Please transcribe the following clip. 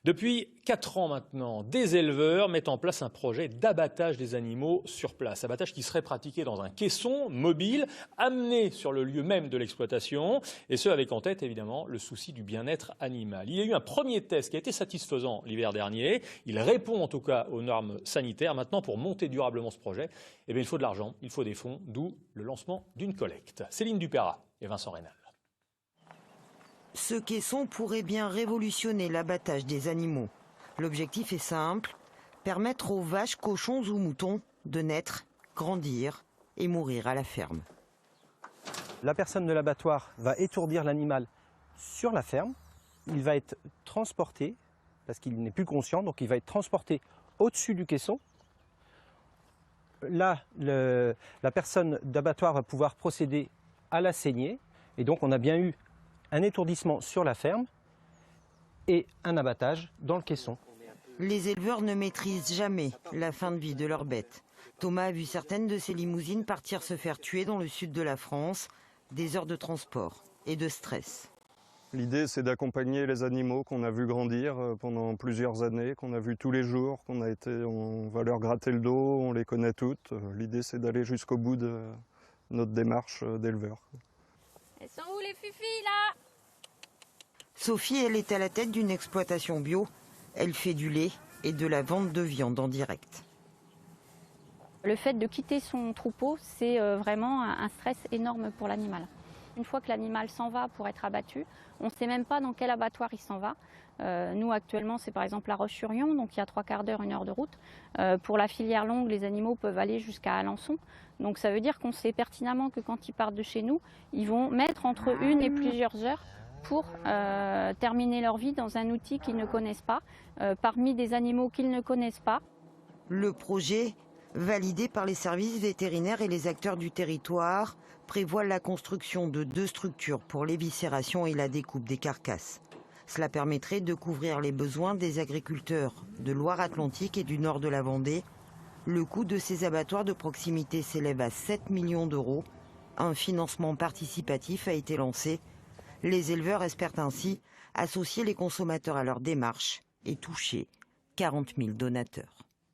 Depuis 4 ans maintenant, des éleveurs mettent en place un projet d'abattage des animaux sur place. Abattage qui serait pratiqué dans un caisson mobile, amené sur le lieu même de l'exploitation, et ce avec en tête évidemment le souci du bien-être animal. Il y a eu un premier test qui a été satisfaisant l'hiver dernier. Il répond en tout cas aux normes sanitaires. Maintenant, pour monter durablement ce projet, eh bien, il faut de l'argent, il faut des fonds, d'où le lancement d'une collecte. Céline Dupérat et Vincent Rénal. Ce caisson pourrait bien révolutionner l'abattage des animaux. L'objectif est simple, permettre aux vaches, cochons ou moutons de naître, grandir et mourir à la ferme. La personne de l'abattoir va étourdir l'animal sur la ferme. Il va être transporté, parce qu'il n'est plus conscient, donc il va être transporté au-dessus du caisson. Là, la personne d'abattoir va pouvoir procéder à la saignée. Et donc on a bien eu un étourdissement sur la ferme et un abattage dans le caisson. Les éleveurs ne maîtrisent jamais la fin de vie de leurs bêtes. Thomas a vu certaines de ses limousines partir se faire tuer dans le sud de la France. Des heures de transport et de stress. L'idée, c'est d'accompagner les animaux qu'on a vu grandir pendant plusieurs années, qu'on a vu tous les jours, on va leur gratter le dos, on les connaît toutes. L'idée, c'est d'aller jusqu'au bout de notre démarche d'éleveur. Elles sont où les fifis là? Sophie, elle est à la tête d'une exploitation bio. Elle fait du lait et de la vente de viande en direct. Le fait de quitter son troupeau, c'est vraiment un stress énorme pour l'animal. Une fois que l'animal s'en va pour être abattu, on ne sait même pas dans quel abattoir il s'en va. Nous actuellement c'est par exemple La Roche-sur-Yon, donc il y a 3/4 d'heure, 1 heure de route. Pour la filière longue, les animaux peuvent aller jusqu'à Alençon. Donc ça veut dire qu'on sait pertinemment que quand ils partent de chez nous, ils vont mettre entre 1 et plusieurs heures pour terminer leur vie dans un outil qu'ils ne connaissent pas, parmi des animaux qu'ils ne connaissent pas. Le projet, validé par les services vétérinaires et les acteurs du territoire, prévoit la construction de 2 structures pour l'éviscération et la découpe des carcasses. Cela permettrait de couvrir les besoins des agriculteurs de Loire-Atlantique et du nord de la Vendée. Le coût de ces abattoirs de proximité s'élève à 7 millions d'euros. Un financement participatif a été lancé. Les éleveurs espèrent ainsi associer les consommateurs à leur démarche et toucher 40 000 donateurs.